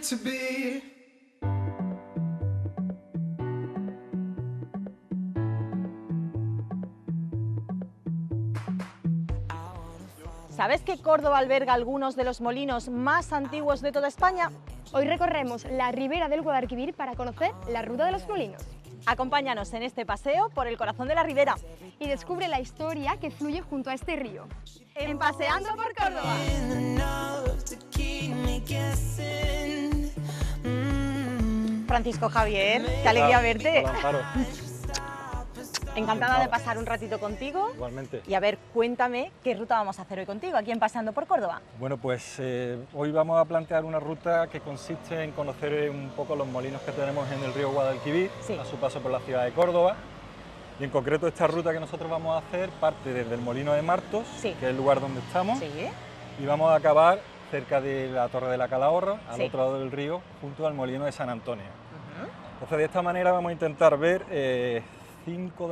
to be. ¿Sabes que Córdoba alberga algunos de los molinos más antiguos de toda España? Hoy recorremos la ribera del Guadalquivir para conocer la ruta de los molinos. Acompáñanos en este paseo por el corazón de la ribera Y descubre la historia que fluye junto a este río. en Paseando por Córdoba. Francisco Javier, qué alegría verte. Hola, Amparo. Encantada de pasar un ratito contigo. Igualmente. Y a ver, cuéntame qué ruta vamos a hacer hoy contigo, aquí en Paseando por Córdoba. Bueno, pues hoy vamos a plantear una ruta que consiste en conocer un poco los molinos que tenemos en el río Guadalquivir, Sí. a su paso por la ciudad de Córdoba. Y en concreto esta ruta que nosotros vamos a hacer parte desde el molino de Martos, Sí. que es el lugar donde estamos, Sí, y vamos a acabar cerca de la Torre de la Calahorra, al Sí. otro lado del río, junto al molino de San Antonio. Entonces de esta manera vamos a intentar ver 5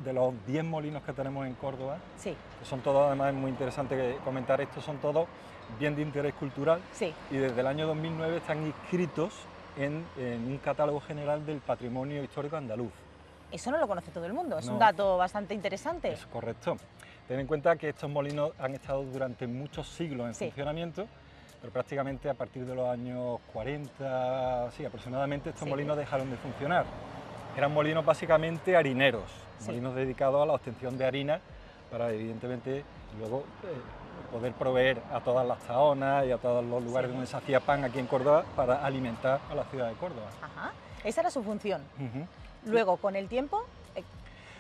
de los 10 molinos que tenemos en Córdoba, sí, que son todos, además es muy interesante comentar esto, son todos bien de interés cultural sí. y desde el año 2009 están inscritos en un catálogo general del patrimonio histórico andaluz. Eso no lo conoce todo el mundo, es un No. dato bastante interesante. Es correcto. Ten en cuenta que estos molinos han estado durante muchos siglos en Sí. funcionamiento, pero prácticamente a partir de los años 40, sí, aproximadamente, estos Sí. molinos dejaron de funcionar. Eran molinos básicamente harineros, Sí. molinos dedicados a la obtención de harina para, evidentemente, luego poder proveer a todas las zahonas y a todos los lugares Sí. donde se hacía pan aquí en Córdoba para alimentar a la ciudad de Córdoba. Ajá, esa era su función. Ujú. Luego, con el tiempo,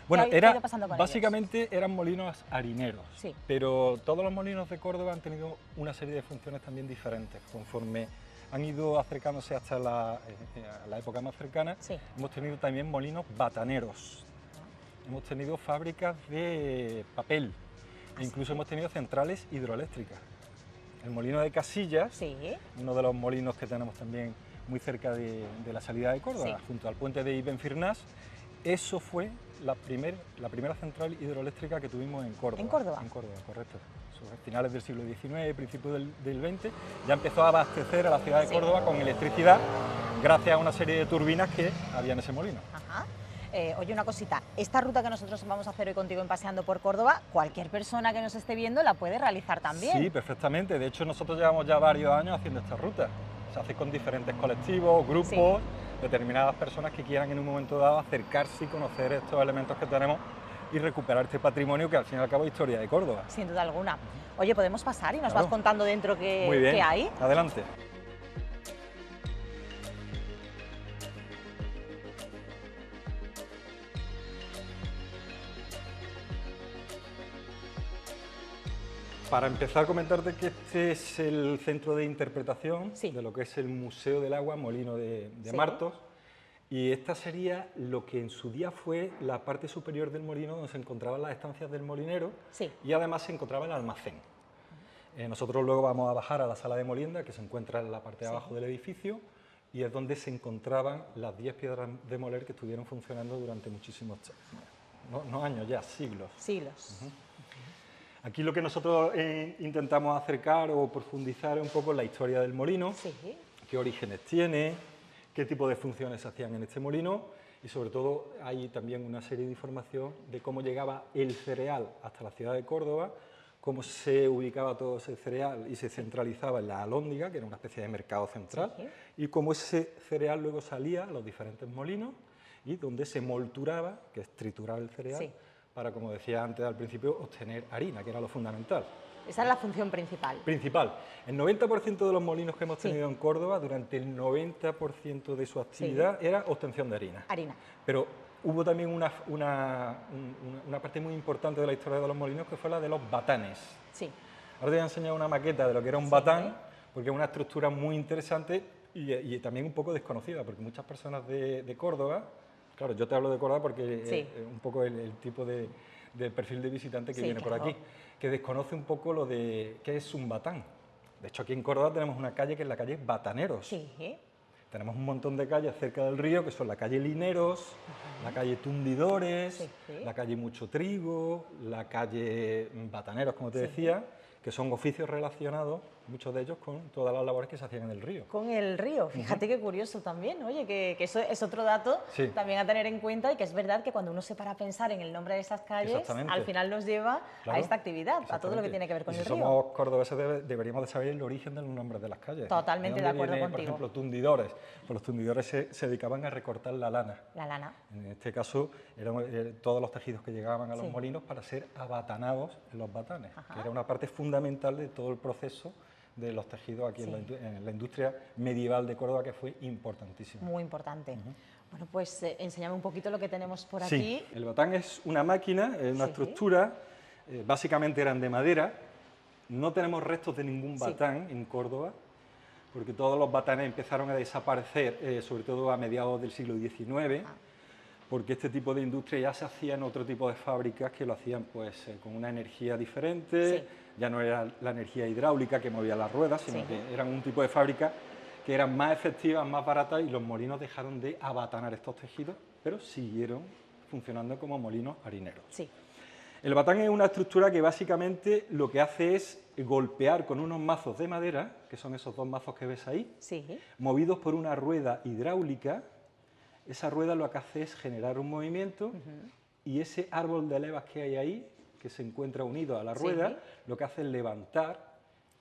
Bueno, ¿qué ha ido pasando con básicamente eran molinos harineros, Sí. pero todos los molinos de Córdoba han tenido una serie de funciones también diferentes. Conforme han ido acercándose hasta a la época más cercana, Sí. hemos tenido también molinos bataneros, hemos tenido fábricas de papel, e incluso hemos tenido centrales hidroeléctricas. El molino de Casillas, Sí, uno de los molinos que tenemos también muy cerca de la salida de Córdoba, Sí. junto al puente de Ibenfirnás, eso fue la primera central hidroeléctrica que tuvimos en Córdoba. ¿En Córdoba? En Córdoba, correcto. Sobre finales del siglo XIX, principios del XX, ya empezó a abastecer a la ciudad de Sí. Córdoba con electricidad gracias a una serie de turbinas que había en ese molino. ajá. Oye, una cosita, esta ruta que nosotros vamos a hacer hoy contigo en Paseando por Córdoba, cualquier persona que nos esté viendo la puede realizar también. Sí, perfectamente. De hecho, nosotros llevamos ya varios años haciendo esta ruta. Se hace con diferentes colectivos, grupos, determinadas personas que quieran en un momento dado acercarse y conocer estos elementos que tenemos y recuperar este patrimonio que al fin y al cabo es historia de Córdoba. Sin duda alguna. Oye, ¿podemos pasar y nos Claro. vas contando dentro Muy qué bien, hay? adelante. Para empezar, comentarte que este es el centro de interpretación Sí. de lo que es el Museo del Agua Molino de Sí. Martos, y esta sería lo que en su día fue la parte superior del molino, donde se encontraban las estancias del molinero Sí. y además se encontraba el almacén. Nosotros luego vamos a bajar a la sala de molienda, que se encuentra en la parte de Sí. abajo del edificio, y es donde se encontraban las 10 piedras de moler que estuvieron funcionando durante muchísimos no años ya, siglos. Siglos. Aquí lo que nosotros intentamos acercar o profundizar un poco en la historia del molino, Sí. qué orígenes tiene, qué tipo de funciones se hacían en este molino y sobre todo hay también una serie de información de cómo llegaba el cereal hasta la ciudad de Córdoba, cómo se ubicaba todo ese cereal y se centralizaba en la alhóndiga, que era una especie de mercado central, Sí. y cómo ese cereal luego salía a los diferentes molinos y donde se molturaba, que es triturar el cereal, Sí. para, como decía antes al principio, obtener harina, que era lo fundamental. Esa es la función principal. Principal. El 90% de los molinos que hemos Sí. tenido en Córdoba, durante el 90% de su actividad era obtención de harina. Harina. Pero hubo también una parte muy importante de la historia de los molinos, que fue la de los batanes. Sí. Ahora te voy a enseñar una maqueta de lo que era un Sí. batán, porque es una estructura muy interesante y también un poco desconocida, porque muchas personas de Córdoba, claro, yo te hablo de Córdoba porque Sí. es un poco el tipo de perfil de visitante que Sí, viene claro. por aquí, que desconoce un poco lo de qué es un batán. De hecho, aquí en Córdoba tenemos una calle que es la calle Bataneros. Sí. Tenemos un montón de calles cerca del río, que son la calle Lineros, la calle Tundidores, Sí, sí. la calle Mucho Trigo, la calle Bataneros, como te Sí. decía, que son oficios relacionados muchos de ellos con todas las labores que se hacían en el río. Con el río, fíjate qué curioso también, oye, que eso es otro dato Sí. también a tener en cuenta y que es verdad que cuando uno se para a pensar en el nombre de esas calles, Exactamente. al final nos lleva a Claro, esta actividad, a todo lo que exactamente. tiene que ver con Y el si río. somos cordobeses deberíamos de saber el origen de los nombres de las calles. Totalmente de dónde acuerdo viene, contigo. Por ejemplo, tundidores. Pues los tundidores se dedicaban a recortar la lana. La lana. En este caso, eran todos los tejidos que llegaban a los Sí. molinos para ser abatanados en los batanes, Ajá. que era una parte fundamental de todo el proceso de los tejidos aquí Sí. en la industria medieval de Córdoba, que fue importantísima. Muy importante. Bueno, pues enséñame un poquito lo que tenemos por Sí, aquí. el batán es una máquina, es una Sí. estructura, básicamente eran de madera. No tenemos restos de ningún Sí. batán en Córdoba, porque todos los batanes empezaron a desaparecer, sobre todo a mediados del siglo XIX, porque este tipo de industria ya se hacía en otro tipo de fábricas que lo hacían pues, con una energía diferente, Sí. ya no era la energía hidráulica que movía las ruedas, sino Sí. que eran un tipo de fábrica que eran más efectivas, más baratas, y los molinos dejaron de abatanar estos tejidos, pero siguieron funcionando como molinos harineros. Sí, El batán es una estructura que básicamente lo que hace es golpear con unos mazos de madera, que son esos dos mazos que ves ahí, sí, movidos por una rueda hidráulica. Esa rueda lo que hace es generar un movimiento y ese árbol de levas que hay ahí, que se encuentra unido a la Sí. rueda, lo que hace es levantar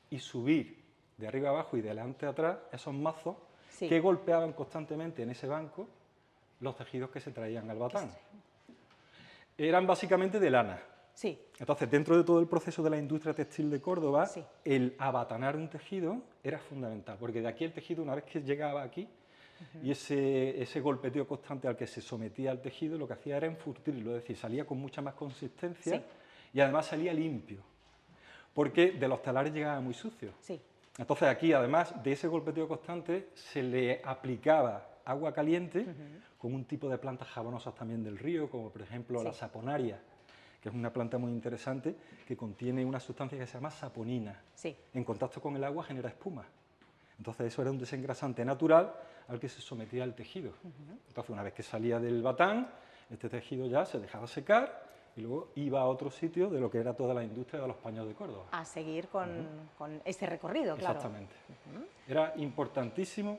y subir de arriba abajo y de delante a atrás esos mazos Sí. que golpeaban constantemente en ese banco los tejidos que se traían al batán. Eran básicamente de lana. sí, Entonces, dentro de todo el proceso de la industria textil de Córdoba, Sí. el abatanar un tejido era fundamental, porque de aquí el tejido, una vez que llegaba aquí, y ese golpeteo constante al que se sometía el tejido, lo que hacía era enfurtirlo, es decir, salía con mucha más consistencia Sí. y además salía limpio, porque de los telares llegaba muy sucio. sí, Entonces aquí, además de ese golpeteo constante, se le aplicaba agua caliente con un tipo de plantas jabonosas también del río, como por ejemplo Sí. la saponaria, que es una planta muy interesante que contiene una sustancia que se llama saponina. sí. En contacto con el agua genera espuma. Entonces eso era un desengrasante natural al que se sometía el tejido. Entonces una vez que salía del batán, este tejido ya se dejaba secar y luego iba a otro sitio de lo que era toda la industria de los paños de Córdoba. A seguir con este recorrido, claro. Exactamente. Era importantísimo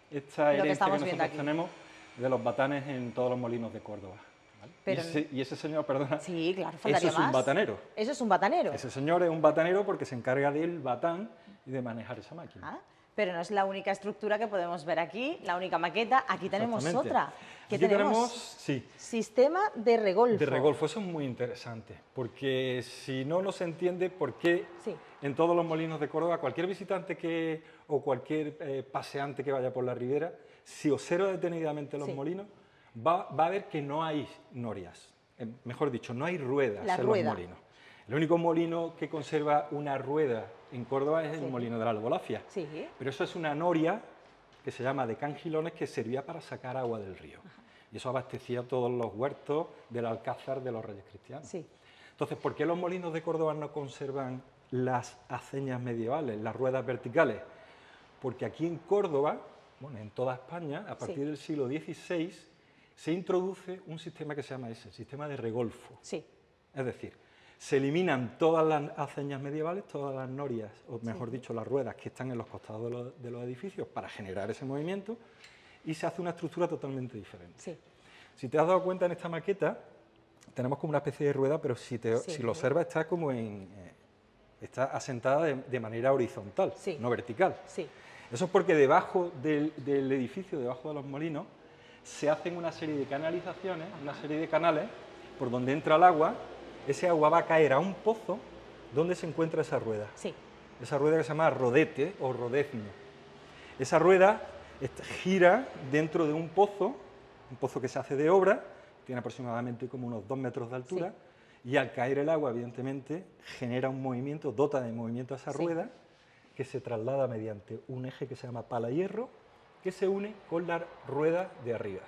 esta Lo que herencia estamos que viendo nosotros aquí. tenemos de los batanes en todos los molinos de Córdoba. ¿vale? Pero- y ese señor, perdona, Sí, claro, eso faltaría es un más. batanero. Eso es un batanero. Ese señor es un batanero porque se encarga del batán y de manejar esa máquina. Ah, pero no es la única estructura que podemos ver aquí, la única maqueta. Aquí tenemos Exactamente. otra. ¿Qué Aquí tenemos? sí, Sistema de regolfo. de regolfo. Eso es muy interesante, porque si no, no se entiende por qué Sí. en todos los molinos de Córdoba, cualquier visitante o cualquier paseante que vaya por la ribera, si observa detenidamente los Sí. molinos, va a ver que no hay norias. Mejor dicho, no hay ruedas La en rueda. los molinos. El único molino que conserva una rueda en Córdoba es Sí. el molino de la Albolafia. Sí. Pero eso es una noria que se llama de cangilones, que servía para sacar agua del río. Y eso abastecía todos los huertos del Alcázar de los Reyes Cristianos. Sí. Entonces, ¿por qué los molinos de Córdoba no conservan las aceñas medievales, las ruedas verticales? Porque aquí en Córdoba, bueno, en toda España, a partir Sí. del siglo XVI, se introduce un sistema que se llama ese, sistema de regolfo. Sí. Es decir, se eliminan todas las aceñas medievales, todas las norias, o mejor dicho, las ruedas que están en los costados de los edificios para generar ese movimiento, y se hace una estructura totalmente diferente. Sí. Si te has dado cuenta en esta maqueta, tenemos como una especie de rueda, pero si Sí. lo observas está como está asentada de manera horizontal, Sí. no vertical. Sí. Eso es porque debajo del edificio, debajo de los molinos, se hacen una serie de canalizaciones, una serie de canales por donde entra el agua. Ese agua va a caer a un pozo donde se encuentra esa rueda. Sí. Esa rueda que se llama rodete o rodezno. Esa rueda gira dentro de un pozo que se hace de obra, tiene aproximadamente como unos 2 metros de altura, y al caer el agua, evidentemente, genera un movimiento, dota de movimiento a esa Sí. rueda, que se traslada mediante un eje que se llama pala hierro, que se une con la rueda de arriba.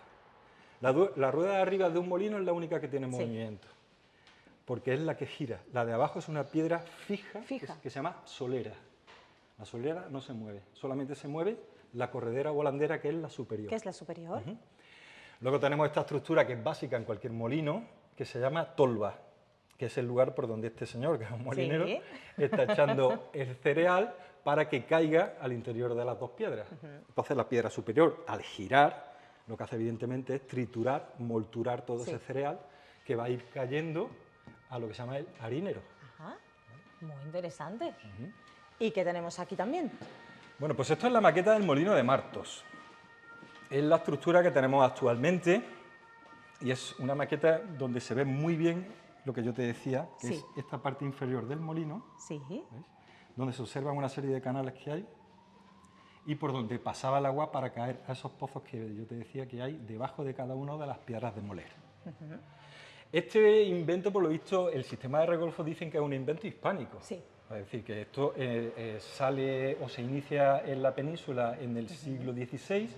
La rueda de arriba de un molino es la única que tiene Sí. movimiento, porque es la que gira. La de abajo es una piedra fija, Fija. que se llama solera. La solera no se mueve, solamente se mueve la corredera o volandera, que es la superior. ¿Qué es la superior? Luego tenemos esta estructura que es básica en cualquier molino, que se llama tolva. que es el lugar por donde este señor, que es un molinero, Sí. está echando el cereal para que caiga al interior de las dos piedras. Entonces la piedra superior, al girar, lo que hace evidentemente es triturar, molturar todo Sí. ese cereal que va a ir cayendo a lo que se llama el harinero. Ajá, muy interesante. ¿Y qué tenemos aquí también? Bueno, pues esto es la maqueta del molino de Martos. Es la estructura que tenemos actualmente y es una maqueta donde se ve muy bien lo que yo te decía, que Sí. es esta parte inferior del molino, Sí, ¿veis? Donde se observan una serie de canales que hay y por donde pasaba el agua para caer a esos pozos que yo te decía que hay debajo de cada una de las piedras de moler. Este invento, por lo visto, el sistema de regolfo dicen que es un invento hispánico. Sí. Es decir, que esto sale o se inicia en la península en el siglo XVI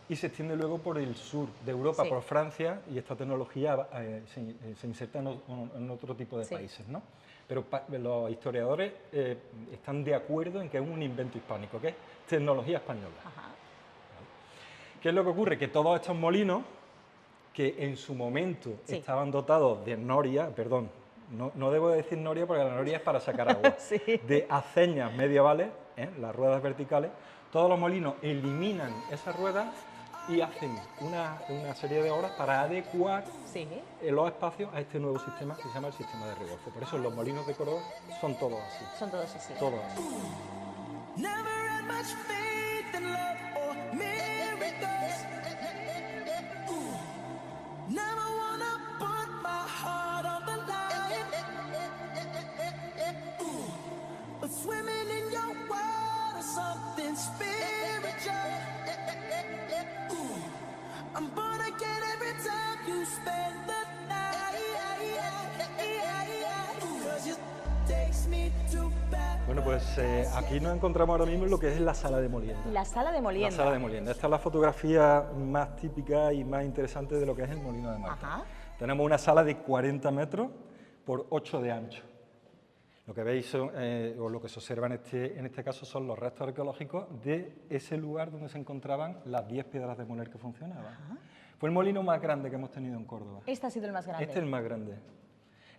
y se extiende luego por el sur de Europa, Sí. por Francia, y esta tecnología se inserta en otro tipo de Sí. países, ¿no? Pero los historiadores están de acuerdo en que es un invento hispánico, que es tecnología española. Ajá. ¿Qué es lo que ocurre? Que todos estos molinos, que en su momento Sí. estaban dotados de noria, perdón, no debo decir noria porque la noria es para sacar agua, Sí. de aceñas medievales, las ruedas verticales, todos los molinos eliminan esas ruedas y hacen una serie de obras para adecuar Sí. los espacios a este nuevo sistema que se llama el sistema de regolfo. Por eso los molinos de Córdoba son todos así, Son todos así. todos así. Never had much faith in love or miracles. Never wanna put my heart on the line. But swimming in your water, something spiritual. I'm born again every time you spend the night. 'Cause you takes me to bed. Bueno, pues aquí nos encontramos ahora mismo en lo que es la sala de molienda. La sala de molienda. La sala de molienda. Esta es la fotografía más típica y más interesante de lo que es el molino de Martos. Ajá. Tenemos una sala de 40 metros por 8 de ancho. Lo que veis o lo que se observa en este caso son los restos arqueológicos de ese lugar donde se encontraban las 10 piedras de moler que funcionaban. Fue el molino más grande que hemos tenido en Córdoba. Este ha sido el más grande. Este es el más grande.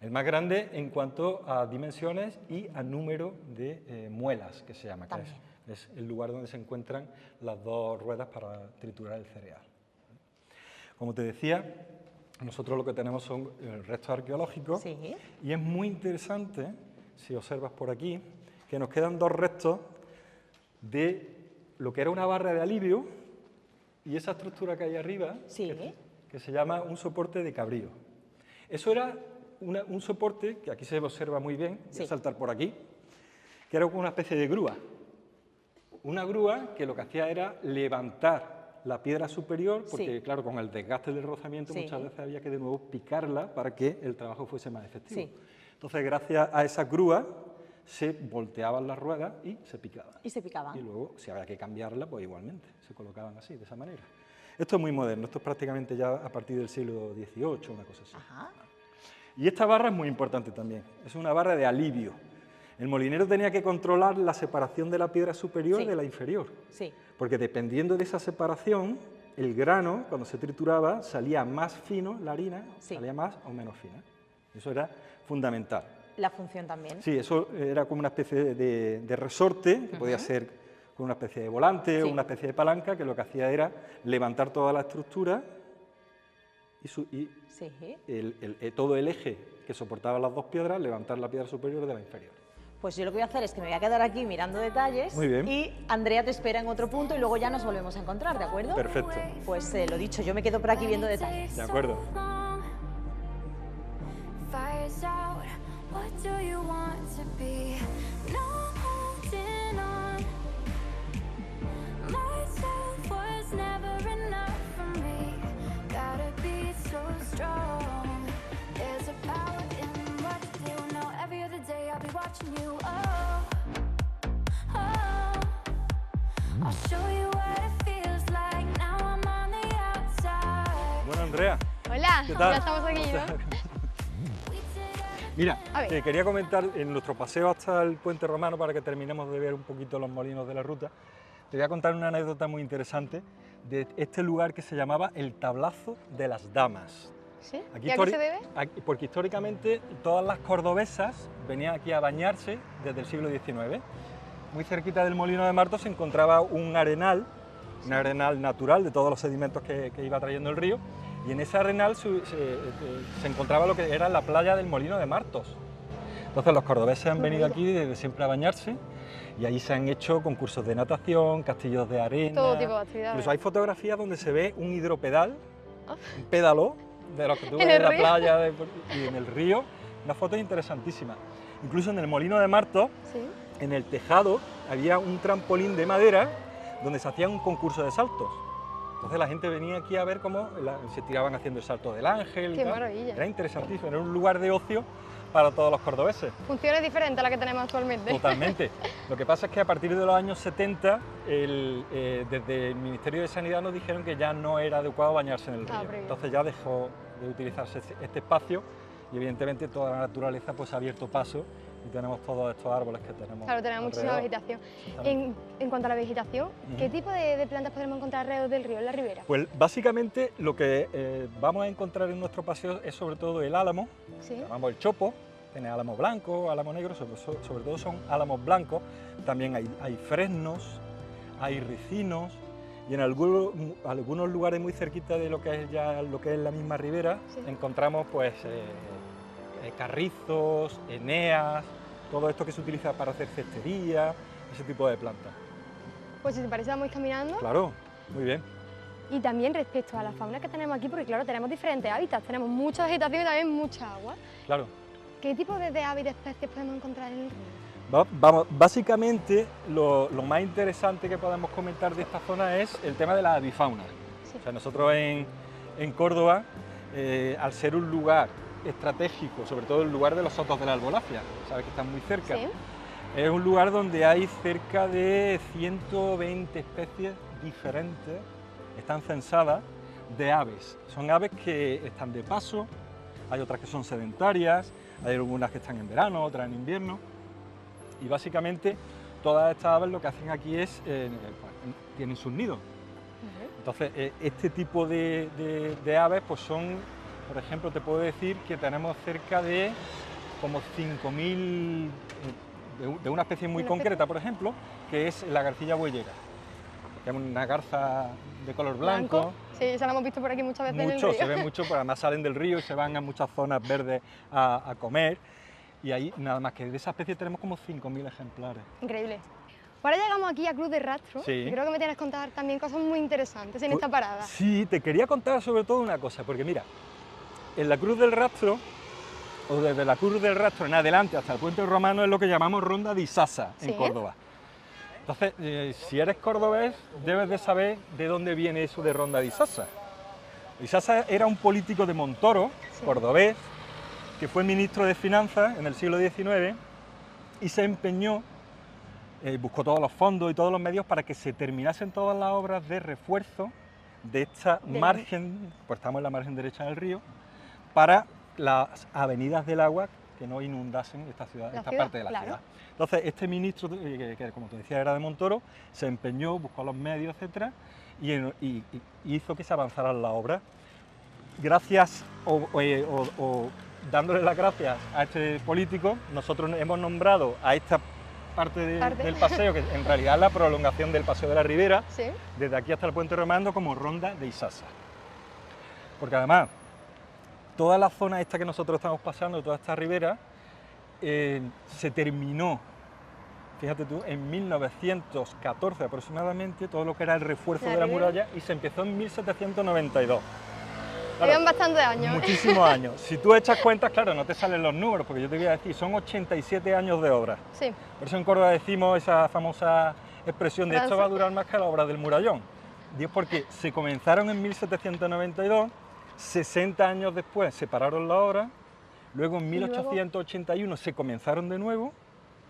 El más grande en cuanto a dimensiones y a número de muelas, que se llama. Que También. es el lugar donde se encuentran las dos ruedas para triturar el cereal. Como te decía, nosotros lo que tenemos son restos arqueológicos Sí. y es muy interesante, si observas por aquí, que nos quedan dos restos de lo que era una barra de alivio y esa estructura que hay arriba, Sí. que se llama un soporte de cabrío. Eso era un soporte, que aquí se observa muy bien, voy Sí. a saltar por aquí, que era como una especie de grúa. Una grúa que lo que hacía era levantar la piedra superior, porque Sí. claro, con el desgaste del rozamiento Sí. muchas veces había que de nuevo picarla para que el trabajo fuese más efectivo. Sí. Entonces, gracias a esa grúa, se volteaban las ruedas y se picaban. Y se picaban. Y luego, si había que cambiarla, pues igualmente, se colocaban así, de esa manera. Esto es muy moderno, esto es prácticamente ya a partir del siglo XVIII, una cosa así. Ajá. Y esta barra es muy importante también, es una barra de alivio. El molinero tenía que controlar la separación de la piedra superior Sí. de la inferior, Sí. porque dependiendo de esa separación, el grano, cuando se trituraba, salía más fino la harina, Sí. salía más o menos fina. Eso era fundamental. La función también. Sí, eso era como una especie de resorte, que podía ser con una especie de volante Sí. o una especie de palanca, que lo que hacía era levantar toda la estructura y Sí. todo el eje que soportaba las dos piedras, levantar la piedra superior de la inferior. Pues yo lo que voy a hacer es que me voy a quedar aquí mirando detalles. Muy bien. Y Andrea te espera en otro punto y luego ya nos volvemos a encontrar, ¿de acuerdo? Perfecto, Pues lo dicho, yo me quedo por aquí viendo detalles. de acuerdo. Fires out, what do you want to be? No holding on. Myself was never enough for me. Gotta be so strong. There's a power in what you do. Now every other day I'll be watching you. Oh, oh. I'll show you what it feels like. Now I'm on the outside. Bueno, Andrea, Hola, ¿qué tal? ya estamos aquí, ¿no? mira, A ver. te quería comentar en nuestro paseo hasta el Puente Romano, para que terminemos de ver un poquito los molinos de la ruta, te voy a contar una anécdota muy interesante de este lugar que se llamaba el Tablazo de las Damas. ¿Sí? Aquí ¿Y a qué se debe? Porque históricamente todas las cordobesas venían aquí a bañarse desde el siglo XIX. Muy cerquita del Molino de Martos se encontraba un arenal natural de todos los sedimentos que iba trayendo el río, y en ese arenal se encontraba lo que era la playa del Molino de Martos. Entonces los cordobeses han venido aquí desde siempre a bañarse, y ahí se han hecho concursos de natación, castillos de arena. Todo tipo de actividades. Incluso hay fotografías donde se ve un hidropedal, un pédalo, de lo que tú ¿En ves el en la río? playa y en el río. Una foto interesantísima. Incluso en el Molino de Martos, Sí. en el tejado, había un trampolín de madera donde se hacía un concurso de saltos. Entonces la gente venía aquí a ver cómo se tiraban haciendo el salto del ángel. y Qué tal. maravilla. Era interesantísimo, era un lugar de ocio para todos los cordobeses. Funciones diferentes a las que tenemos actualmente. Totalmente. Lo que pasa es que a partir de los años 70, desde el Ministerio de Sanidad nos dijeron que ya no era adecuado bañarse en el río. pero bien. Entonces ya dejó de utilizarse este espacio, y evidentemente toda la naturaleza pues ha abierto paso, y tenemos todos estos árboles que tenemos. Claro, tenemos muchísima alrededor. vegetación. Exactamente. En cuanto a la vegetación, ¿qué tipo de plantas podemos encontrar alrededor del río, en la ribera? Pues básicamente lo que vamos a encontrar en nuestro paseo es sobre todo el álamo, Sí. llamamos el chopo, tiene álamo blanco, álamo negro, sobre todo son álamos blancos. También hay fresnos, hay ricinos, y en algunos lugares muy cerquita de lo que es la misma ribera, Sí. encontramos pues carrizos, eneas, todo esto que se utiliza para hacer cestería, ese tipo de plantas. Pues si te parece vamos a ir caminando. Claro, muy bien. Y también respecto a la fauna que tenemos aquí, porque claro, tenemos diferentes hábitats, tenemos mucha vegetación y también mucha agua. Claro. ¿Qué tipo de aves y de especies podemos encontrar en el río? Vamos, básicamente lo más interesante que podemos comentar de esta zona es el tema de la avifauna. Sí. O sea, nosotros en Córdoba, al ser un lugar estratégico, sobre todo el lugar de los Sotos de la Albolafia, sabes que están muy cerca, Sí. es un lugar donde hay cerca de 120 especies diferentes, están censadas, de aves. Son aves que están de paso, hay otras que son sedentarias, hay algunas que están en verano, otras en invierno, y básicamente todas estas aves lo que hacen aquí es, tienen sus nidos. Entonces, este tipo de aves pues son, por ejemplo, te puedo decir que tenemos cerca de como 5.000 de una especie muy ¿Una concreta, por ejemplo, que es la garcilla bueyera, que es una garza de color blanco. Sí, esa la hemos visto por aquí muchas veces en el Mucho, río. se ve mucho, pero además salen del río y se van a muchas zonas verdes a comer. Y ahí nada más que de esa especie tenemos como 5.000 ejemplares. Increíble. Ahora llegamos aquí a Cruz de Rastro. Sí. Y creo que me tienes que contar también cosas muy interesantes en esta parada. Sí, te quería contar sobre todo una cosa, porque mira, en la Cruz del Rastro, o desde la Cruz del Rastro en adelante hasta el Puente Romano, es lo que llamamos Ronda de Isasa en Sí. Córdoba. Entonces, si eres cordobés, debes de saber de dónde viene eso de Ronda de Isasa. Isasa era un político de Montoro, Sí. cordobés, que fue ministro de Finanzas en el siglo XIX y se empeñó, buscó todos los fondos y todos los medios para que se terminasen todas las obras de refuerzo de esta margen, pues estamos en la margen derecha del río, para las avenidas del agua que no inundasen esta ciudad, esta parte de la claro. ciudad. Entonces, este ministro, que como te decía era de Montoro, se empeñó, buscó los medios, etcétera, y hizo que se avanzaran las obras. Gracias o dándole las gracias a este político, nosotros hemos nombrado a esta parte del paseo, que en realidad es la prolongación del Paseo de la Ribera, Sí. desde aquí hasta el Puente Romano, como Ronda de Isasa. Porque además, toda la zona esta que nosotros estamos pasando, toda esta ribera, se terminó, fíjate tú, en 1914 aproximadamente, todo lo que era el refuerzo La de la ribera. muralla, y se empezó en 1792. Llevan bastantes años. Muchísimos años. Si tú echas cuentas, claro, no te salen los números, porque yo te voy a decir, son 87 años de obra. Sí. Por eso en Córdoba decimos esa famosa expresión de esto va a durar más que la obra del murallón. Y es porque se comenzaron en 1792, 60 años después se pararon las obras, luego en 1881 se comenzaron de nuevo,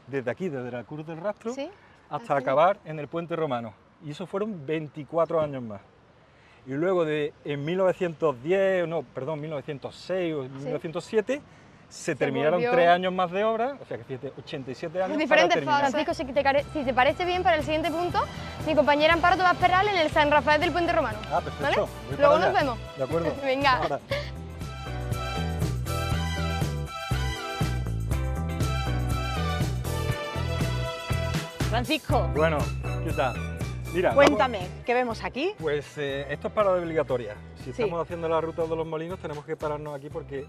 desde aquí, desde la Cruz del Rastro, Sí. hasta Así. acabar en el Puente Romano. Y eso fueron 24 años más. Y luego en 1906 o 1907 se terminaron volvió. 3 años más de obra, o sea que fíjate, 87 años Diferentes para terminar. fases. Francisco, si te parece bien, para el siguiente punto, mi compañera Amparo te va a esperar en el San Rafael del Puente Romano. Ah, perfecto. ¿Vale? Voy Luego para nos allá. vemos. De acuerdo. Venga. Ahora. Francisco, Bueno, ¿qué tal? Mira, cuéntame, ¿qué vemos aquí? Pues esto es parada obligatoria. Si Sí. estamos haciendo la ruta de los molinos tenemos que pararnos aquí porque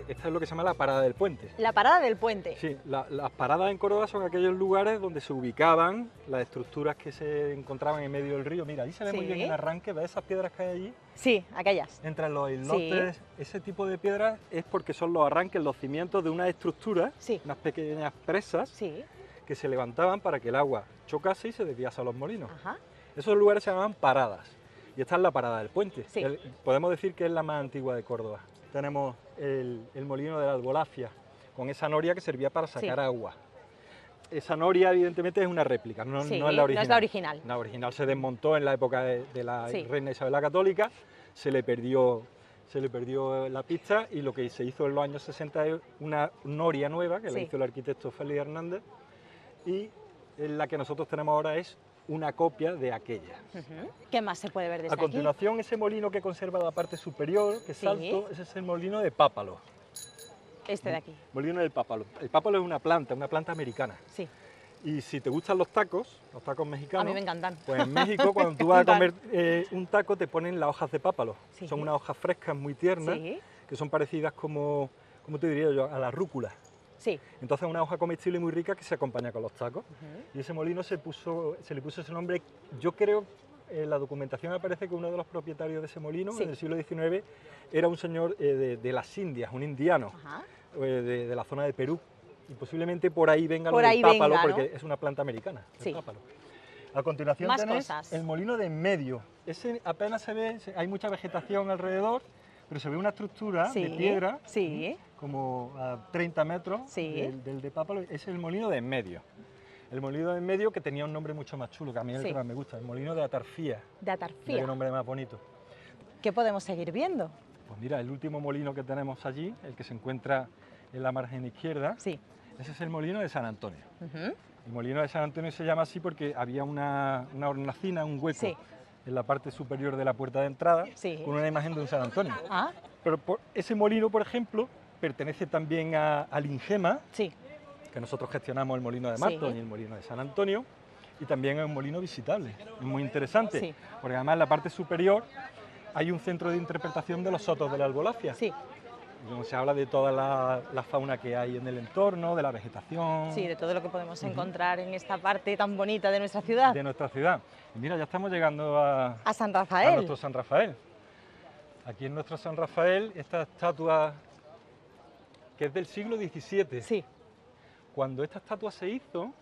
esta es lo que se llama la parada del puente. La parada del puente. Sí, las paradas en Córdoba son aquellos lugares donde se ubicaban las estructuras que se encontraban en medio del río. Mira, ahí se ve muy Sí. bien el arranque, ¿ves esas piedras que hay allí? Sí, aquellas. Entre los islotes, ese tipo de piedras es porque son los arranques, los cimientos de una estructura, Sí. unas pequeñas presas Sí, que se levantaban para que el agua chocase y se desviase a los molinos. ajá. Esos lugares se llamaban paradas. Y esta es la parada del puente. Sí. Podemos decir que es la más antigua de Córdoba. Tenemos el molino de la Albolafia, con esa noria que servía para sacar Sí. agua. Esa noria, evidentemente, es una réplica, no, Sí, no es la original. no es la original. La original se desmontó en la época de la Sí. reina Isabel la Católica, se le perdió la pista y lo que se hizo en los años 60 es una noria nueva, que la Sí. hizo el arquitecto Félix Hernández, y la que nosotros tenemos ahora es una copia de aquella. Ujú. ¿Qué más se puede ver desde A continuación, ese molino que conserva la parte superior, que es Sí. alto, ese es el molino de Pápalo. aquí? Este de aquí. Molino del Pápalo. El pápalo es una planta americana. Sí, Y si te gustan los tacos mexicanos, a mí me encantan. pues en México cuando tú vas a Total. comer un taco te ponen las hojas de pápalo. Sí. Son unas hojas frescas, muy tiernas, Sí, que son parecidas como te diría yo, a la rúcula. sí. Entonces una hoja comestible muy rica que se acompaña con los tacos. Y ese molino se le puso ese nombre, yo creo, en la documentación aparece que uno de los propietarios de ese molino, Sí. en el siglo XIX, era un señor de las Indias, un indiano, Ajá. de la zona de Perú. Y posiblemente por ahí venga Por lo ahí del pápalo, venga, ¿no? porque es una planta americana, el Sí. pápalo. A continuación Más tenéis cosas. el molino de en medio. Ese apenas se ve, hay mucha vegetación alrededor, pero se ve una estructura Sí, de piedra, sí. como a 30 metros Sí. del de Pápalo. Ese es el molino de en medio. El molino de en medio que tenía un nombre mucho más chulo, que a mí es el Sí. que más me gusta, el molino de Atarfía. De Mira Atarfía. qué nombre más bonito. ¿Qué podemos seguir viendo? Pues mira, el último molino que tenemos allí, el que se encuentra en la margen izquierda, Sí. ese es el molino de San Antonio. Ujú. El molino de San Antonio se llama así porque había una hornacina, un hueco Sí. en la parte superior de la puerta de entrada, Sí. con una imagen de un San Antonio. Ah, Pero ese molino, por ejemplo, pertenece también al Ingema, sí. que nosotros gestionamos el molino de Sí. Martos y el molino de San Antonio, y también es un molino visitable, es muy interesante, Sí. porque además en la parte superior hay un centro de interpretación de los sotos de la Albolafia, Sí, donde se habla de toda la fauna que hay en el entorno, de la vegetación, sí, de todo lo que podemos encontrar en esta parte tan bonita de nuestra ciudad. de nuestra ciudad. Y mira, ya estamos llegando A San a Rafael. nuestro San Rafael. Aquí en nuestro San Rafael, esta estatua que es del siglo XVII. Sí, Cuando esta estatua se hizo,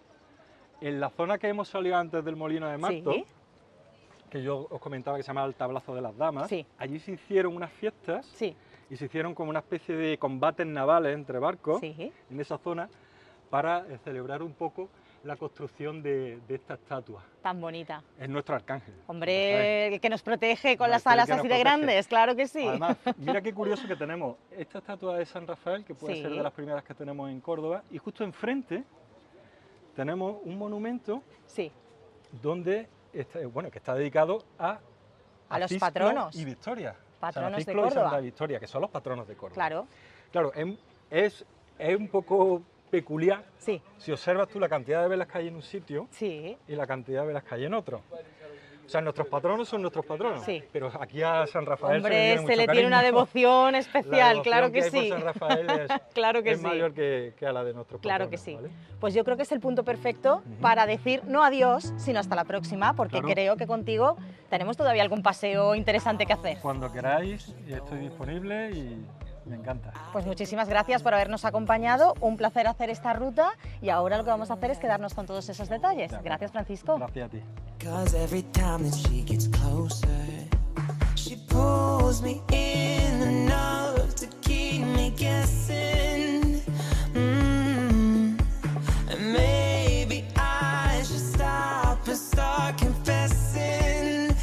en la zona que hemos salido antes del molino de Marto, Sí. que yo os comentaba que se llamaba el Tablazo de las Damas, Sí. allí se hicieron unas fiestas sí, y se hicieron como una especie de combates navales entre barcos sí. en esa zona para celebrar un poco la construcción de esta estatua. Tan bonita. Es nuestro arcángel. Hombre, el que nos protege con Hombre, las es el alas que nos así de protege. grandes, claro que sí. Además, mira qué curioso que tenemos esta estatua de San Rafael, que puede Sí. ser de las primeras que tenemos en Córdoba, y justo enfrente tenemos un monumento Sí, donde que está dedicado a los Cisclo patronos. y Victoria. Patronos San de Cisclo y Córdoba. Santa Victoria, que son los patronos de Córdoba. claro, Claro, es un poco peculiar sí, si observas tú la cantidad de velas que hay en un sitio sí. y la cantidad de velas que hay en otro. O sea, nuestros patronos son nuestros patronos, Sí. pero aquí a San Rafael Hombre, mucho se le tiene una cariño. devoción La especial, claro devoción que hay por sí. San Rafael es, Claro que es sí. mayor que a la de nuestros Claro patronos. que sí. ¿vale? Pues yo creo que es el punto perfecto para decir no adiós, sino hasta la próxima, porque Claro. creo que contigo tenemos todavía algún paseo interesante que hacer. Cuando queráis, estoy disponible y me encanta. Pues muchísimas gracias por habernos acompañado, un placer hacer esta ruta y ahora lo que vamos a hacer es quedarnos con todos esos detalles. De acuerdo. Gracias, Francisco. Gracias a ti. Cause every time that she gets closer, she pulls me in enough to keep me guessing. And maybe I should stop and start confessing,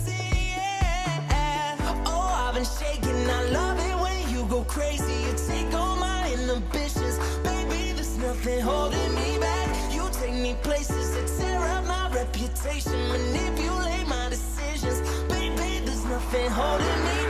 yeah. Oh, I've been shaking, I love it when you go crazy, you take all my inhibitions. Baby, there's nothing holding me back. You take me places that tear up my reputation, manipulate my decisions. Baby, there's nothing holding me